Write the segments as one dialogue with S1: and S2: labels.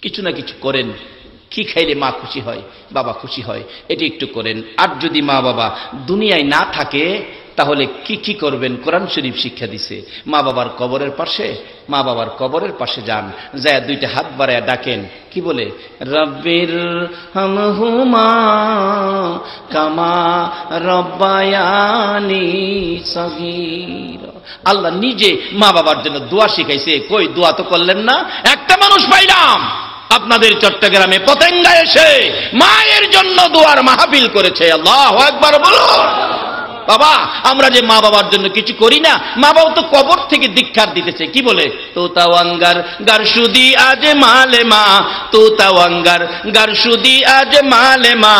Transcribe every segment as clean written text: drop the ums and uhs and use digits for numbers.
S1: কিছু না কিছু করেন, কি খাইলে মা খুশি হয়, বাবা খুশি হয়, এটি একটু করেন। আর যদি মা বাবা দুনিয়ায় না থাকে তাহলে কি কি করবেন? কোরআন শরীফ শিক্ষা দিছে। মা বাবার কবরের পাশে যান, যায় দুইটা হাত বাড়ায় ডাকেন, কি বলে? রব্বির হামহুমা কামা রব্বায়ানি সগীরা। আল্লাহ নিজে মা বাবার জন্য দোয়া শিখাইছে। কই দোয়া তো করলেন না? একটা মানুষ পাইলাম আপনাদের চট্টগ্রামে পতেঙ্গায় এসে মায়ের জন্য দোয়ার মাহফিল করেছে। আল্লাহু আকবার বলুন। বাবা, আমরা যে মা বাবার জন্য কিছু করি না, মা বাবা তো কবর থেকে দীক্ষার দিতেছে। কি বলে? তো তাওয়াঙ্গার গারসুদি আজ মালে মা, তো তাওয়াঙ্গার গারসুদি আজ মালে মা,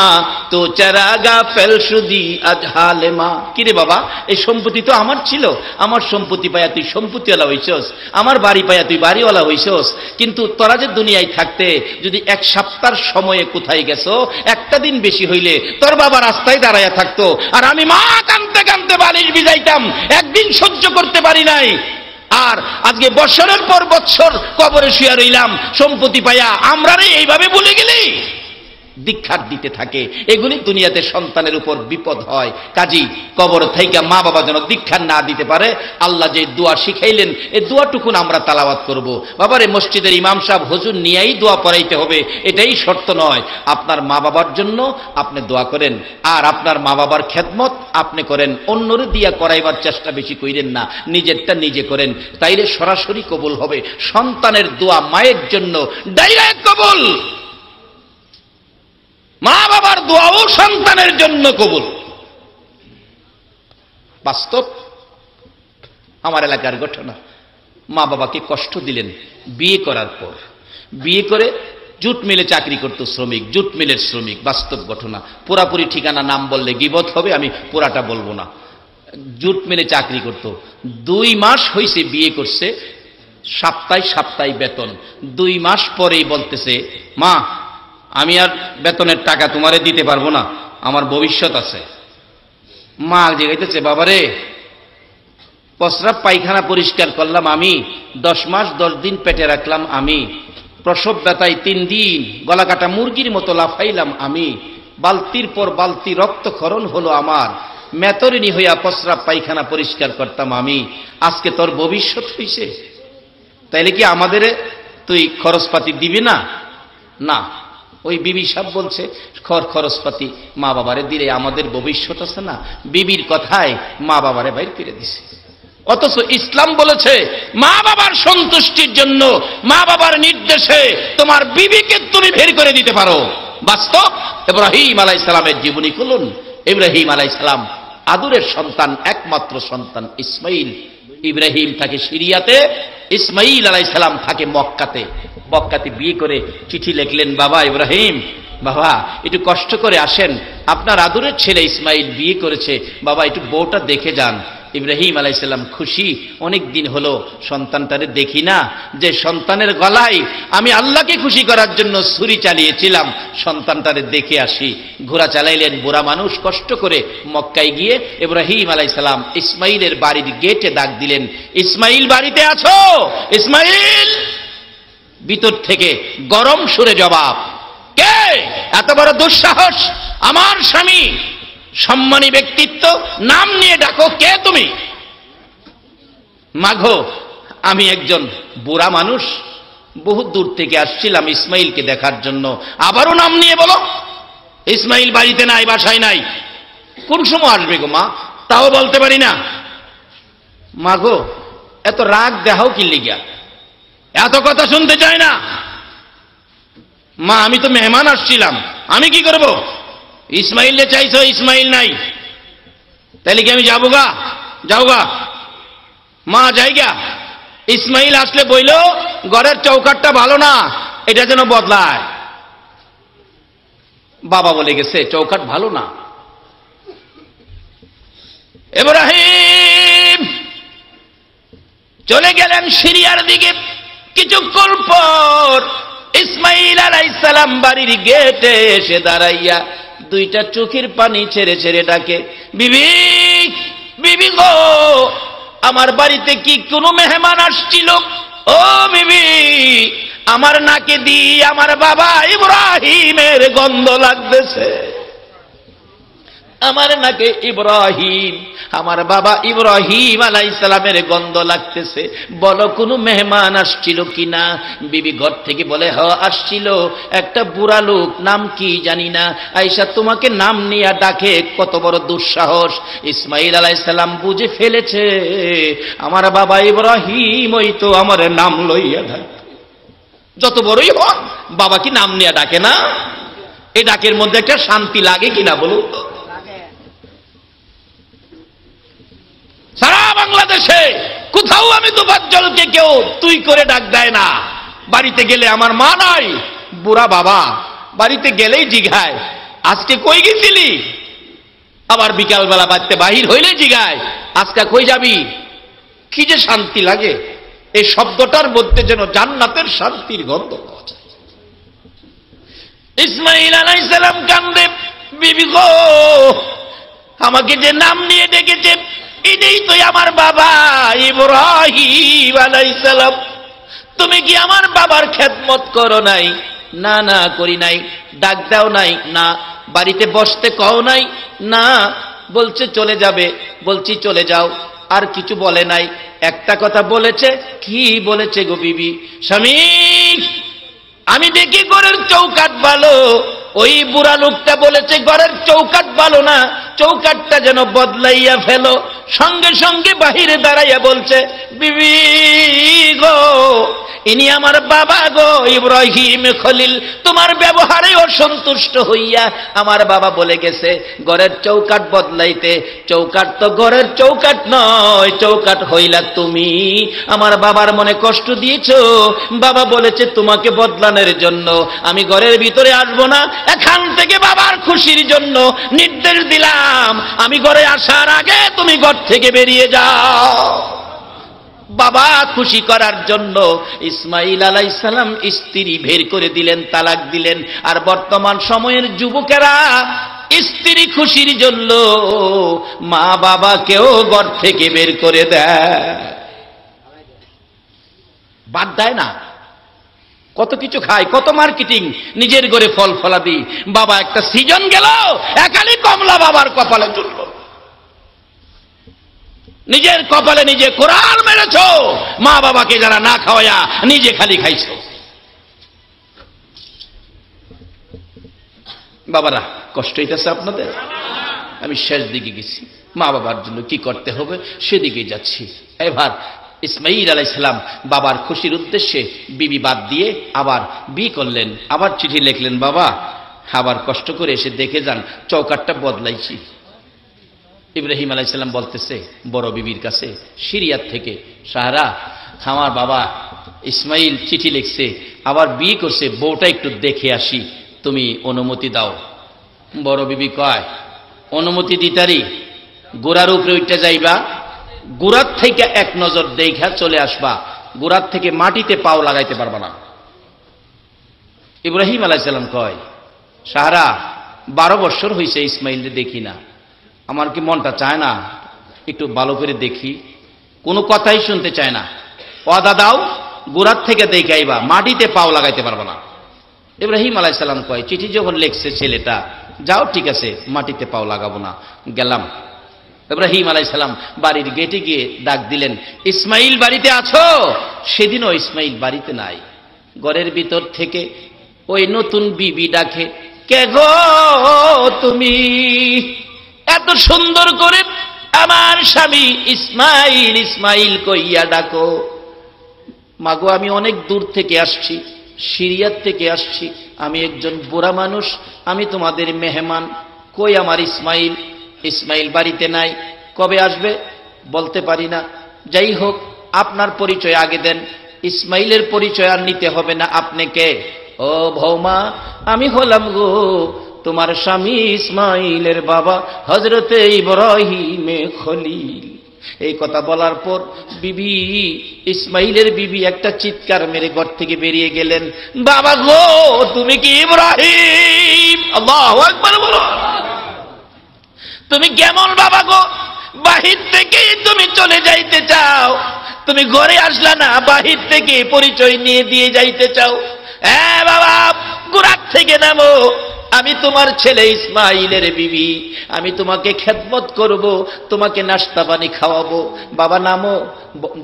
S1: তো চারাগা ফেলসুদি আজ হালে মা। কিরে বাবা, এই সম্পত্তি তো আমার ছিল, আমার সম্পত্তি পাইয়া তুই সম্পত্তিওয়ালা হইছস, আমার বাড়ি পাইয়া তুই বাড়িওয়ালা হইছস, কিন্তু তোরা যে দুনিয়ায় থাকতে যদি এক সপ্তাহ সময়ে কোথায় গেছো, একটা দিন বেশি হইলে তোর বাবা রাস্তায় দাঁড়াইয়া থাকতো, আর আমি মা কানতে কানতে বালিশ ভিজাইতাম, একদিন সহ্য করতে পারি নাই। আর আজকে বছরের পর বছর কবরে শুয়ে রইলাম সম্পত্তি পাইয়া। আমরা এইভাবে ভুলে গেলি? দীক্ষার দিতে থাকে, এগুলি দুনিয়াতে সন্তানের উপর বিপদ হয়। কাজী কবর থেকে মা বাবা যেন দীক্ষা না দিতে পারে, আল্লাহ যে দোয়া শিখাইলেন এই দোয়াটুকুন আমরা তালাওয়াত করব। বাবারে, মসজিদের ইমাম সাহেব হুজুর নিয়েই দোয়া পড়াইতে হবে এটাই শর্ত নয়। আপনার মা বাবার জন্য আপনি দোয়া করেন, আর আপনার মা বাবার খেদমত আপনি করেন, অন্যরে দিয়া করাইবার চেষ্টা বেশি কইরেন না, নিজেরটা নিজে করেন, তাইলে সরাসরি কবুল হবে। সন্তানের দোয়া মায়ের জন্য ডাইরেক্ট কবুল, মা বাবার দোয়াও সন্তানের জন্য কবুল। বাস্তব আমার এলাকার ঘটনা। মা বাবাকে কষ্ট দিলেন বিয়ে করার পর। বিয়ে করে জুট মিলে চাকরি করত শ্রমিক, জুট মিলের শ্রমিক, বাস্তব ঘটনা। পুরাপুরি ঠিকানা নাম বললে গীবত হবে, আমি পুরাটা বলবো না। জুট মিলে চাকরি করত। 2 মাস হয়েছে বিয়ে করছে, সপ্তাহে সপ্তাহে বেতন। 2 মাস পরেই বলতেছে, মা আমি আর বেতনের টাকা তোমারে দিতে পারবো না, আমার ভবিষ্যৎ আছে। মা জেগাইতেছে, বাবারে প্রস্রাব পায়খানা পরিষ্কার করলাম আমি, 10 মাস 10 দিন পেটে রাখলাম আমি, প্রসব ব্যথায় 3 দিন গলা কাটা মুরগির মতো লাফাইলাম আমি, বালতির পর বালতি রক্তক্ষরণ হলো আমার, মেতরিনী হইয়া প্রস্রাব পায়খানা পরিষ্কার করতাম আমি, আজকে তোর ভবিষ্যৎ হইছে, তাইলে কি আমাদের তুই খরচপাতি দিবি না? না। ওই বিবি সাহেব বলছে, খরচপাতি মা বাবারে দিলে আমাদের ভবিষ্যৎ আছে না। বিবির কথায় মা বাবারে বাইর করে দিছে। অথচ ইসলাম বলেছে মা বাবার সন্তুষ্টির জন্য, মা বাবার নির্দেশে তোমার বিবিকে তুমি বের করে দিতে পারো। বাস্তব ইব্রাহিম আলাইহিস সালামের জীবনী খুলুন। ইব্রাহিম আলাইহিস সালাম আদরের সন্তান, একমাত্র সন্তান ইসমাইল। ইব্রাহিম থাকে সিরিয়াতে, ইসমাইল আলাইহিস সালাম থাকে মক্কাতে। মক্কাতে বিয়ে করে চিঠি লিখলেন, বাবা ইব্রাহিম, বাবা একটু কষ্ট করে আসেন, আপনার আদরের ছেলে ইসমাইল বিয়ে করেছে, বাবা একটু বউটা দেখে যান। ইব্রাহিম আলাইহিস সালাম খুশি, অনেক দিন হলো সন্তানটারে দেখি না, যে সন্তানের গলায় আমি আল্লাহকে খুশি করার জন্য ছুরি চালিয়েছিলাম, সন্তানটারে দেখে আসি। ঘোড়া চালাইলেন বুড়া মানুষ কষ্ট করে। মক্কায় গিয়ে ইব্রাহিম আলাইহিস সালাম ইসমাইলের বাড়ির গেটে ডাক দিলেন, ইসমাইল বাড়িতে আছো? ইসমাইল! ভিতর থেকে গরম সুরে জবাব, কে? এত বড় দুঃসাহস! আমার স্বামী সম্মানী ব্যক্তিত্ব, নাম নিয়ে ডাকো, কে তুমি? মাগো, আমি একজন বুড়া মানুষ, বহু দূর থেকে আসছিলাম ইসমাইলকে দেখার জন্য। আবারও নাম নিয়ে বলো? ইসমাইল বাড়িতে নাই, বাসায় নাই। কোন সময় আসবে গো মা? তাও বলতে পারি না। মাগো, এত রাগ দেখাও কি লিগা? এত কথা শুনতে চাই না। মা আমি তো মেহমান আসছিলাম, আমি কি করব? ইসমাইলে চাইছো, ইসমাইল নাই, তাহলে কি আমি যাবো গা? যাও গা মা, যাইগা। ইসমাইল আসলে বইল ঘরের চৌকাটটা ভালো না, এটা যেন বদলায়। বাবা বলে গেছে চৌকাট ভালো না। ইব্রাহিম চলে গেলেন সিরিয়ার দিকে। কিছুক্ষণ পর ইসমাইল আলাইহিস সালাম বাড়ির গেটে এসে দাঁড়াইয়া দুইটা চোখের পানি ছেড়ে ছেড়ে ডাকে, বিবি, বিবি গো, আমার বাড়িতে কি কোনো মেহমান আসছিল? ও বিবি, আমার নাকে দি আমার বাবা ইব্রাহিমের গন্ধ লাগতেছে, আমার নাকে ইব্রাহিম, আমার বাবা ইব্রাহিম আলাইহিস সালামের গন্ধ লাগতেছে, বলো কোনো মেহমান আসছিল কিনা? বিবি ঘর থেকে বলে, হ্যাঁ আসছিল, একটা বুড়া লোক, নাম কি জানি না, আয়েশা তোমাকে নাম নিয়ে ডাকে, কত বড় দুঃসাহস। ইসমাইল আলাইহিস সালাম বুঝে ফেলেছে আমার বাবা ইব্রাহিম ওই তো আমার নাম লইয়া ডাকে, যত বড়ই হন বাবা কি নাম নিয়ে ডাকে না? এই ডাকের মধ্যে একটা শান্তি লাগে কিনা বলুন তো? সারা বাংলাদেশে কোথাও আমি তোফাজ্জলকে কেউ তুই করে ডাক দেয় না। বাড়িতে গেলে আমার মা নাই, বুড়া বাবা, বাড়িতে গেলেই জিগায় আজকে কই গেছিলি, আবার বিকালবেলা বাড়িতে বাহির হইলে জিগায় আজকে কই যাবি। কি যে শান্তি লাগে, এই শব্দটার মধ্যে যেন জান্নাতের শান্তির গন্ধ পাওয়া যায়। ইসমাইল আলাইহিস সালাম কান্দে, বিবি গো আমাকে যে নাম নিয়ে ডেকেছে এটাই তো আমার বাবা ইব্রাহিম আলাইহিস সালাম, তুমি কি আমার বাবার খেদমত করো নাই? না না করি নাই। ডাক দাও নাই? না। বাড়িতে বসতে কও নাই? না। বলছে চলে যাবে, বলছি চলে যাও। আর কিছু বলে নাই, একটা কথা বলেছে। কি বলেছে গো বিবি? স্বামী আমি দেখি ঘরের চৌকাট ভালো, ওই বুড়া লোকটা বলেছে ঘরের চৌকাট ভালো না, চৌকাটটা যেন বদলাইয়া ফেলো। সঙ্গে সঙ্গে বাহিরে দাঁড়াইয়া বলছে, বিবি গো ইনি আমার বাবা গো ইব্রাহিম খলিল, তোমার ব্যবহারে অসন্তুষ্ট হইয়া আমার বাবা বলে গেছে ঘরের চৌকাট বদলাইতে। চৌকাট তো ঘরের চৌকাট নয়, চৌকাট হইলা তুমি। আমার বাবার মনে কষ্ট দিয়েছো, বাবা বলেছে তোমাকে বদলানোর জন্য। আমি ঘরের ভিতরে আসবো না, এখান থেকে বাবার খুশির জন্য নির্দেশ দিলাম আমি ঘরে আসার আগে তুমি ঘর থেকে বেরিয়ে যাও। বাবা খুশি করার জন্য ইসমাইল আলাইহিস সালাম স্ত্রী বের করে দিলেন, তালাক দিলেন। আর বর্তমান সময়ের যুবকেরা স্ত্রী খুশির জন্য মা বাবাকেও ঘর থেকে বের করে দেয়, বাদ দেয় না। কত কিছু খায়, কত মার্কেটিং, নিজের ঘরে ফল ফলাদি। বাবা একটা সিজন গেল, একালি কমলা বাবার কপালে চলল। নিজের কপালে নিজে কোরআন মেরেছ, মা বাবাকে যারা না খাওয়ায়া নিজে খালি খাইছ। বাবারা কষ্ট হইতেছে আপনাদের? আমি শেষ দিকে গেছি, মা বাবার জন্য কি করতে হবে সেদিকে যাচ্ছি। এবার ইসমাইল আলাইহিস সালাম বাবার খুশির উদ্দেশ্যে বিবি বাদ দিয়ে আবার বিয়ে করলেন, আবার চিঠি লিখলেন, বাবা আবার কষ্ট করে এসে দেখে যান চৌকাটটা বদলাইছি। ইব্রাহিম আলাইহিস সালাম বলতেছে বড় বিবির কাছে সিরিয়ার থেকে, সাহারা আমার বাবা ইসমাইল চিঠি লিখছে, আবার বিয়ে করছে, বউটা একটু দেখে আসি, তুমি অনুমতি দাও। বড় বিবি কয় অনুমতি দিতারি, গোড়ার উপরে উঠতে যাইবা, গোড়ার থেকে এক নজর দেখা চলে আসবা, গোড়ার থেকে মাটিতে পাও লাগাইতে পারবা না। ইব্রাহিম আলাইহিস সালাম কয় সাহারা 12 বছর হয়েছে ইসমাইলকে দেখি না, আমার কি মনটা চায় না একটু ভালো করে দেখি? কোনো কথাই শুনতে চায় না। ওয়াদা দাও গোড়ার থেকে দেখে আইবা, মাটিতে পাও লাগাইতে পারবা না। ইব্রাহিম আলাইহিস সালাম কয় চিঠি যখন লিখছে ছেলেটা, যাও ঠিক আছে, মাটিতে পাও লাগাবো না, গেলাম। ইব্রাহিম আলাইহিস সালাম বাড়ির গেটে গিয়ে ডাক দিলেন, ইসমাইল বাড়িতে আছো? সেদিনও ইসমাইল বাড়িতে নাই। ঘরের ভিতর থেকে ওই নতুন বিবি ডাকে, কে গো তুমি? এত সুন্দর করে আমার স্বামী ইসমাইল ইসমাইল কইয়া ডাকো। মাগো আমি অনেক দূর থেকে আসছি, সিরিয়ার থেকে আসছি, আমি একজন বুড়া মানুষ, আমি তোমাদের মেহমান। কই আমার ইসমাইল? ইসমাইল বাড়িতে নাই। কবে আসবে বলতে পারি না। যাই হোক আপনার পরিচয় আগে দেন। ইসমাইলের পরিচয় আর নিতে হবে না। আপনি কে? ও বৌমা আমি হলাম গো তোমার স্বামী ইসমাইলের বাবা হযরতে ইব্রাহিম খলিল। এই কথা বলার পর বিবি ইসমাইলের বিবি একটা চিৎকার মেরে ঘর থেকে বেরিয়ে গেলেন, বাবা গো তুমি কি ইব্রাহিম? আল্লাহু আকবার বলো। তুমি কেমন বাবা গো? বাহির থেকে তুমি চলে যাইতে চাও, তুমি ঘরে আসলা না, বাহির থেকে পরিচয় নিয়ে দিয়ে যাইতে চাও? হ্যাঁ বাবা, গোড়ার থেকে নামো, আমি তোমার ছেলে ইসমাইলের বিবি, আমি তোমাকে খেদমত করব, তোমাকে নাস্তা পানি খাওয়াবো। বাবা নামো।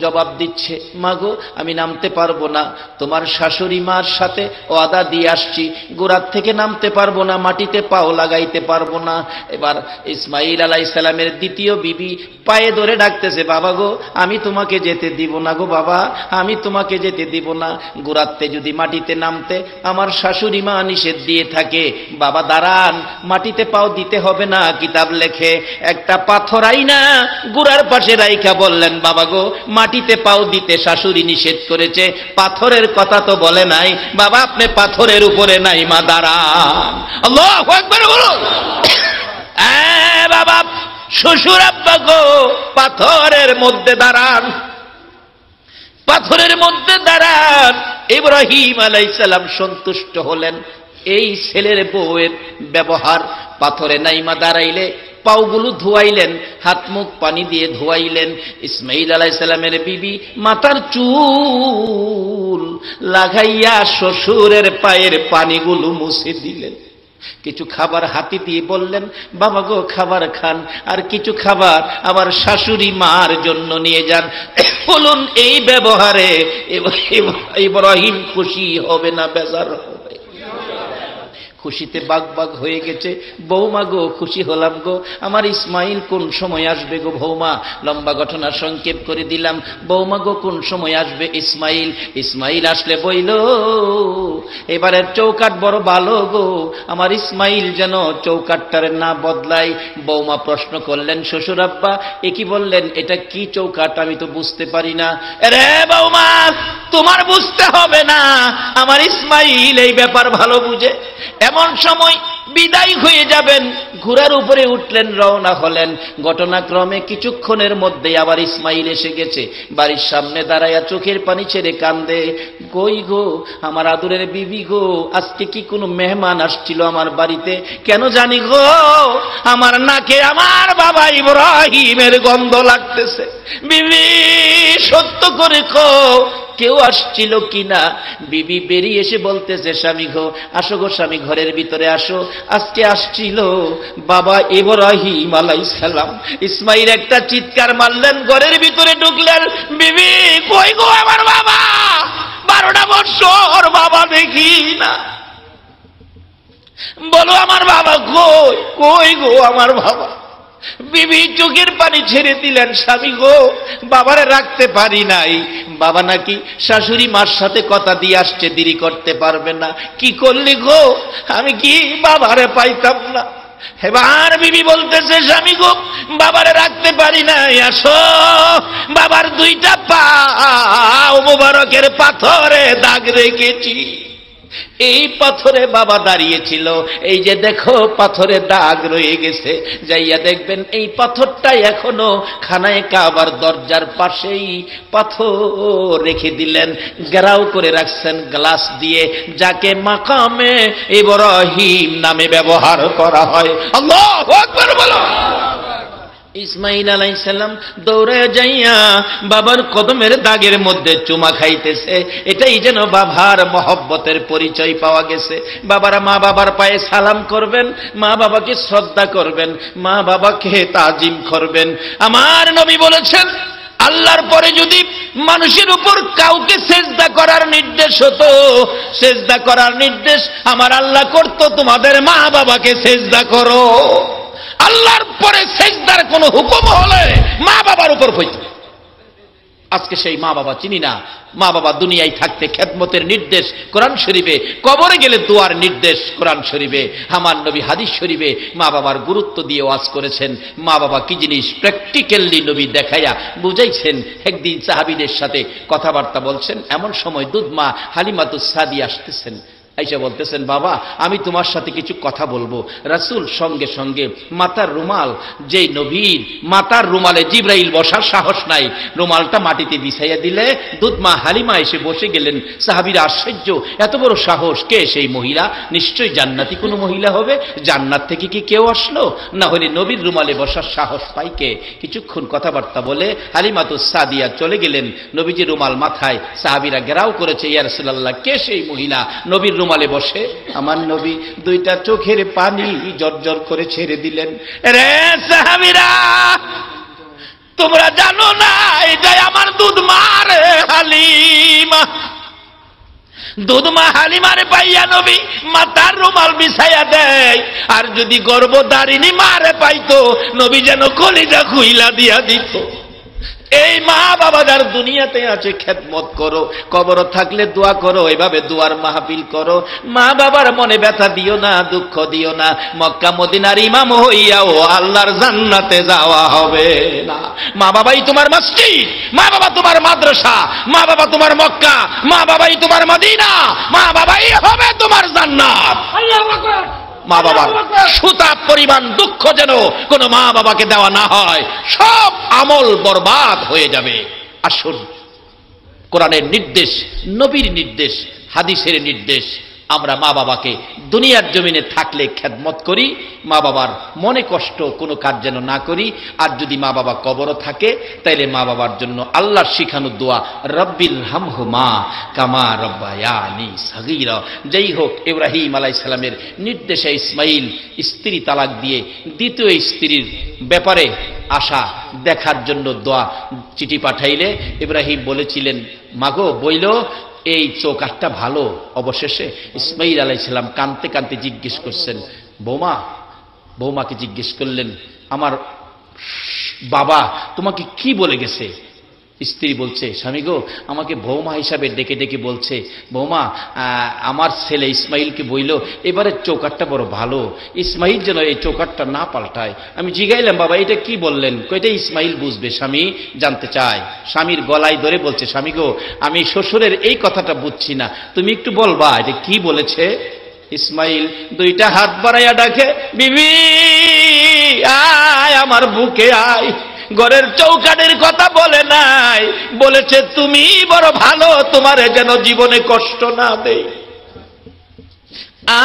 S1: জবাব দিচ্ছে, মাগো আমি নামতে পারবো না, তোমার শাশুড়ি মার সাথে ওয়াদা দিয়ে আসছি, গোড়ার থেকে নামতে পারবো না, মাটিতে পাও লাগাইতে পারবো না। এবার ইসমাইল আলাইহিস সালামের দ্বিতীয় বিবি পায়ে ধরে ডাকতেছে, বাবা গো আমি তোমাকে যেতে দিব না গো বাবা, আমি তোমাকে যেতে দিব না, গোড়াতে যদি মাটিতে নামতে আমার শাশুড়ি মা নিষেধ দিয়ে থাকে। বাবা দাঁড়ান, মাটিতে পাও দিতে হবে না, কিতাব লেখে একটা পাথর আইনা গোড়ার পাশে রাইখা বললেন, বাবা গো মাটিতে পাও দিতে শাশুড়ি নিষেধ করেছে, পাথরের কথা তো বলে নাই, বাবা আপনি পাথরের উপরে নাই, মা দাঁড়ান। আল্লাহু আকবার বলুন। বাবা শ্বশুর আব্বা গো পাথরের মধ্যে দাঁড়ান, পাথরের মধ্যে দাঁড়ান। ইব্রাহিম আলাইহিস সালাম সন্তুষ্ট হলেন, এই ছেলের বউয়ের ব্যবহার। পাথরে নাইমা দাঁড়াইলে পাওগুলো ধোয়াইলেন, হাত মুখ পানি দিয়ে ধোয়াইলেন। ইসমাইল আলাইহিস সালামের বিবি মাথার চুল লাগাইয়া শ্বশুরের পায়ের পানিগুলো মুছে দিলেন। কিছু খাবার হাতি দিয়ে বললেন, বাবা গো খাবার খান, আর কিছু খাবার আমার শাশুড়ি মার জন্য নিয়ে যান। বলুন এই ব্যবহারে ইব্রাহিম খুশি হবে না বেজার হবে? খুশিতে বাগবাগ হয়ে গেছে। বৌমা গো খুশি হলাম গো, আমার ইসমাইল কোন সময় আসবে গো বৌমা? লম্বা ঘটনা সংক্ষেপ করে দিলাম। বৌমা গো কোন সময় আসবে ইসমাইল? ইসমাইল আসলে বইল, এবারের চৌকাট বড় ভালো গো, আমার ইসমাইল যেন চৌকাটটার না বদলাই। বৌমা প্রশ্ন করলেন, শ্বশুর আব্বা এ কি বললেন, এটা কি চৌকাট আমি তো বুঝতে পারি না। রে বৌমা তোমার বুঝতে হবে না, আমার ইসমাইল এই ব্যাপার ভালো বুঝে। এমন সময় বিদায় হয়ে যাবেন, ঘোড়ার উপরে উঠলেন, রওনা হলেন। ঘটনাক্রমে কিছুক্ষণের মধ্যে আবার ইসমাইল এসে গেছে। বাড়ির সামনে দাঁড়াইয়া চোখের পানি ছেড়ে কান্দে, কই গো আমার আদরের বিবি গো, আজকে কি কোনো মেহমান আসছিল আমার বাড়িতে? কেন জানি গো আমার নাকে আমার বাবা ইব্রাহিমের গন্ধ লাগতেছে। বিবি সত্য করে কো কেউ আসছিল কিনা? বিবি বেরিয়ে এসে বলতেছে, স্বামী গো আসো গো স্বামী, ঘরের ভিতরে আসো, আজকে আসছিল বাবা ইব্রাহিম আলাইহিস সালাম। ইসমাইল একটা চিৎকার মারলেন, ঘরের ভিতরে ঢুকলেন। বিবি কই গো আমার বাবা, 12টা বছর বাবা দেখি না, বলো আমার বাবা কই, কই গো আমার বাবা? বিবি চোখের পানি ছেড়ে দিলেন, স্বামী গো বাবারে রাখতে পারি নাই, বাবা নাকি শাশুড়ি মার সাথে কথা দিয়ে আসছে, দেরি করতে পারবে না। কি করলি গো? আমি কি বাবারে পাইতাম না। এবার বিবি বলতেছে, স্বামী গো বাবারে রাখতে পারি নাই, আসো বাবার 2টা পা মোবারকের পাথরে দাগ রেখেছি, এই পাথরে বাবা দাঁড়িয়েছিল, এই যে দেখো পাথরে দাগ রয়ে গেছে, যাইয়া দেখবেন এই পাথরটা এখনো খানায়ে কাবার দরজার পাশেই পাথর রেখে দিলেন, ঘেরাও করে রাখছেন গ্লাস দিয়ে, যাকে মাকামে ইব্রাহিম নামে ব্যবহার করা হয়। আল্লাহু আকবার বলো। ইসমাইল আলাইহিস সালাম দৌড়ে যাইয়া বাবার কদমের দাগের মধ্যে চুমা খাইতেছে, এটাই যেন বাবার মহব্বতের পরিচয় পাওয়া গেছে। বাবারা মা বাবার পায়ে সালাম করবেন, মা বাবাকে শ্রদ্ধা করবেন, মা বাবাকে তাজিম করবেন। আমার নবী বলেছেন, আল্লাহর পরে যদি মানুষের উপর কাউকে সেজদা করার নির্দেশ হতো, সেজদা করার নির্দেশ আমার আল্লাহ করত, তোমাদের মা বাবাকে সেজদা করো। আল্লাহর পরে সেজদার কোন হুকুম হলে মা বাবার উপর হইত। আজকে সেই মা বাবা চিনি না। মা বাবা দুনিয়ায় থাকতে খেদমতের নির্দেশ কোরআন শরীফে, কবরে গেলে দোয়ার নির্দেশ কোরআন শরীফে। আমার নবী হাদিস শরীফে মা বাবার গুরুত্ব দিয়ে ওয়াজ করেছেন। মা বাবা কি জিনিস প্র্যাকটিক্যালি নবী দেখাইয়া বুঝাইছেন। একদিন সাহাবীদের সাথে কথাবার্তা বলছেন, এমন সময় দুধমা হালিমাতুস সাদিয়া আসতেছেন। আইসা বলতেছেন, বাবা আমি তোমার সাথে কিছু কথা বলবো। রাসূল সঙ্গে সঙ্গে মাথার রুমাল, যেই নবীর মাথার রুমালে জিবরাইল বসার সাহস নাই, রুমালটা মাটিতে বিছাইয়া দিলে দুধ মা হালিমা এসে বসে গেলেন। সাহাবীরা আশ্চর্য, এত বড় সাহস, কে সেই মহিলা? নিশ্চয়ই জান্নাতি কোনো মহিলা হবে। জান্নাত থেকে কি কেউ আসলো? না হলে নবীর রুমালে বসার সাহস পাই কে? কিছুক্ষণ কথাবার্তা বলে হালিমাতুস সাদিয়া চলে গেলেন। নবীজি রুমাল মাথায়, সাহাবীরা ঘেরাও করেছে, ইয়া রাসূলুল্লাহ কে সেই মহিলা নবীর রুমালে বসে? আমার নবী দুইটা চোখের পানি জর্জর করে ছেড়ে দিলেন। রে সাহাবীরা, তোমরা জানো না এটাই আমার দুধ মারে হালিমা। দুধ মা হালিমারে পাইয়া নবী মাথার রুমাল বিছাইয়া দেয়, আর যদি গর্ভধারিণী মারে পাইতো নবী যেন কলিজা খুইলা দিয়া দিত। এই মা বাবা যার দুনিয়াতে আছে খেদমত করো, কবর থাকলে দোয়া করো, এভাবে দোয়ার মাহফিল করো। মা বাবার মনে ব্যথা দিও না, দুঃখ দিও না। মক্কা মদিনার ইমাম হইয়াও আল্লাহর জান্নাতে যাওয়া হবে না। মা বাবাই তোমার মসজিদ, মা বাবা তোমার মাদ্রাসা, মা বাবা তোমার মক্কা, মা বাবাই তোমার মদিনা, মা বাবাই হবে তোমার জান্নাত। মা বাবার সুতা পরিমাণ দুঃখ যেন কোনো মা বাবাকে দেওয়া না হয়, সব আমল বরবাদ হয়ে যাবে। আসুন, কোরআনের নির্দেশ, নবীর নির্দেশ, হাদিসের নির্দেশ, আমরা মা বাবাকে দুনিয়ার জমিনে থাকলে খেদমত করি, মা বাবার মনে কষ্ট কোনো কাজ যেন না করি। আর যদি মা বাবা কবরও থাকে তাইলে মা বাবার জন্য আল্লাহর শিখানো দোয়া, রব্বিল হামহুমা কামা রব্বায়ানি সগীরা। যেই হোক, ইব্রাহিম আলাইহিস সালামের নির্দেশে ইসমাইল স্ত্রী তালাক দিয়ে দ্বিতীয় স্ত্রীর ব্যাপারে আশা দেখার জন্য দোয়া চিঠি পাঠাইলে ইব্রাহিম বলেছিলেন, মাগো বইল এই চৌকাঠটা ভালো। অবশেষে ইসমাইল আলাইহিস সালাম কাঁদতে কাঁদতে জিজ্ঞেস করছেন, বৌমাকে জিজ্ঞেস করলেন, আমার বাবা তোমাকে কি বলে গেছে? স্ত্রী বলছে, স্বামী গো, আমাকে বৌমা হিসাবে ডেকে ডেকে বলছে, বৌমা আমার ছেলে ইসমাইলকে বইল এবারে চৌকাঠটা বড় ভালো, ইসমাইল যেন এই চৌকাঠটা না পাল্টায়। আমি জিগাইলাম, বাবা এটা কি বললেন? কয়টা ইসমাইল বুঝবে? স্বামী জানতে চায়, স্বামীর গলায় ধরে বলছে, স্বামী গো, আমি শ্বশুরের এই কথাটা বুঝছি না, তুমি একটু বলবা এটা কি বলেছে? ইসমাইল দুইটা হাত বাড়াইয়া ডাকে, বিবি আয় আমার বুকে আয়। ঘরের চৌকাঠের কথা বলে নাই, বলেছে তুমি বড় ভালো, তোমারে যেন জীবনে কষ্ট না দেয়।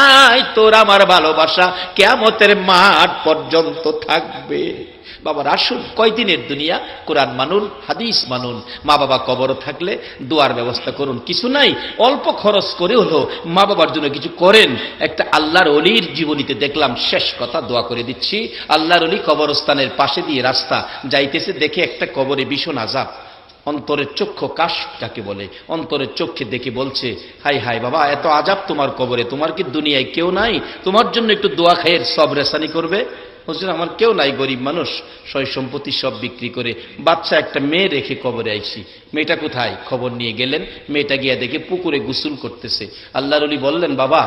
S1: আয়, তোর আমার ভালোবাসা কিয়ামতের মাঠ পর্যন্ত থাকবে। বাবার আসুন, কয়দিনের দুনিয়া, কোরআন মানুন, হাদিস মানুন। মা বাবা কবর থাকলে দোয়ার ব্যবস্থা করুন। কিছু নাই, অল্প খরচ করে হলো মা বাবার জন্য কিছু করেন। একটা আল্লাহর ওলির জীবনীতে দেখলাম, শেষ কথা দোয়া করে দিচ্ছি, আল্লাহর ওলি কবরস্থানের পাশে দিয়ে রাস্তা যাইতেছে, দেখে একটা কবরে ভীষণ আযাব। অন্তরের চক্ষু কাশ যাকে বলে, অন্তরের চক্ষে দেখে বলছে, হাই হাই বাবা, এত আযাব তোমার কবরে, তোমার কি দুনিয়ায় কেউ নাই তোমার জন্য একটু দোয়া খায়ের সব রেসানি করবে? হুজুর আমার কেউ নাই, গরিব মানুষ, সয় সম্পত্তি সব বিক্রি করে বাচ্চা একটা মেয়ে রেখে কবরে আইছি। মেয়েটা কোথায়? খবর নিয়ে গেলেন, মেয়েটা গিয়া দেখে পুকুরে গোসল করতেছে। আল্লাহর ওলি বললেন, বাবা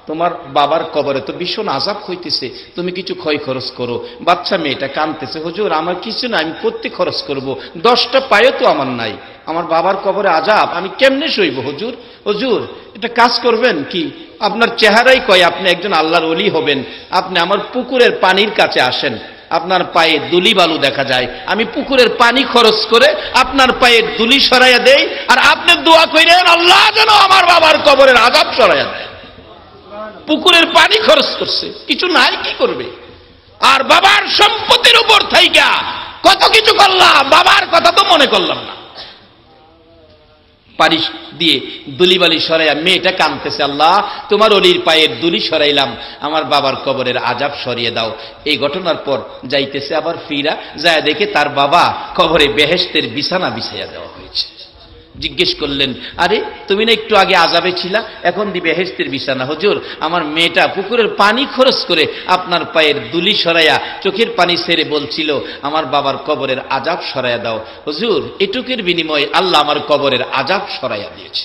S1: তোমার বাবার কবরে তো ভীষণ আযাব হইতেছে, তুমি কিছু ক্ষয় খরচ করো। বাচ্চা মেয়েটা কাঁদতেছে, হুজুর আমার কিছু না, আমি করতে খরচ করব, 10টা পায়ও তো আমার নাই, আমার বাবার কবরে আযাব, আমি কেমনে সইব হুজুর? হুজুর এটা কাজ করবেন কি, আপনার চেহারাই কয় আপনি একজন আল্লাহর ওলি হবেন, আপনি আমার পুকুরের পানির কাছে আসেন, আপনার পায়ে দুলি বালু দেখা যায়, আমি পুকুরের পানি খরচ করে আপনার পায়ে দুলি সরাইয়া দেই, আর আপনি দোয়া কইরেন আল্লাহ যেন আমার বাবার কবরের আযাব সরাইয়া দেয়। পুকুরের পানি খরচ করছে, কিছু নাই, কি করবে? আর বাবার সম্পত্তির উপর থাইকা কত কিছু করলাম, বাবার কথা তো মনে করলাম না। পানি দিয়ে দুলিবালি সরাইয়া মেয়েটা কাঁদতেছে, আল্লাহ তোমার অলির পায়ের দুলি সরাইলাম, আমার বাবার কবরের আযাব সরিয়ে দাও। এই ঘটনার পর যাইতেছে আবার ফিরা, যায় দেখে তার বাবা কবরে বেহেশতের বিছানা বিছাইয়া দেওয়া হয়েছে। জিজ্ঞেস করলেন, আরে তুমি না একটু আগে আযাবে ছিলা, এখন দি বেহেশতের বিছানা? হুজুর আমার মেয়েটা পুকুরের পানি খরচ করে আপনার পায়ের দুলি সরাইয়া চোখের পানি ছেড়ে বলছিল আমার বাবার কবরের আযাব সরাইয়া দাও। হুজুর এটুকের বিনিময়ে আল্লাহ আমার কবরের আযাব সরাইয়া দিয়েছে।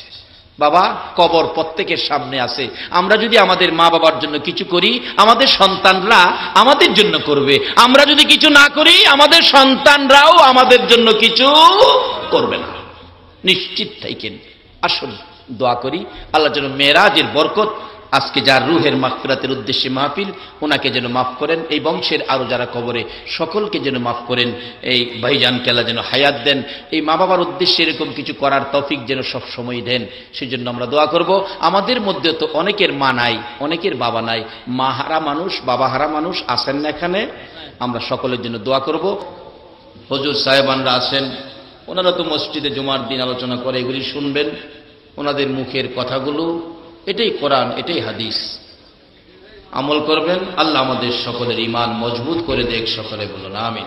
S1: বাবা কবর প্রত্যেকের সামনে আছে, আমরা যদি আমাদের মা বাবার জন্য কিছু করি, আমাদের সন্তানরা আমাদের জন্য করবে, আমরা যদি কিছু না করি আমাদের সন্তানরাও আমাদের জন্য কিছু করবে না, নিশ্চিত থাকেন। আসুন দোয়া করি আল্লাহ যেন মেরাজের বরকত আজকে যার রুহের মাগফিরাতের উদ্দেশ্যে মাহফিল, ওনাকে যেন মাফ করেন, এই বংশের আরো যারা কবরে সকলকে যেন মাফ করেন, এই ভাইজানকে আল্লাহ যেন হায়াত দেন, এই মা বাবার উদ্দেশ্যে এরকম কিছু করার তৌফিক যেন সব সময় দেন, সেজন্য আমরা দোয়া করব। আমাদের মধ্যে তো অনেকের মা নাই, অনেকের বাবা নাই, মা হারা মানুষ, বাবা হারা মানুষ আছেন না এখানে? আমরা সকলের জন্য দোয়া করব। হুজুর সাহেবানরা আছেন, ওনারা তো মসজিদে জুমার দিন আলোচনা করে, এগুলি শুনবেন, ওনাদের মুখের কথাগুলো, এটাই কোরআন, এটাই হাদিস, আমল করবেন। আল্লাহ আমাদের সকলের ঈমান মজবুত করে দেখ, সকলে বলুন আমিন।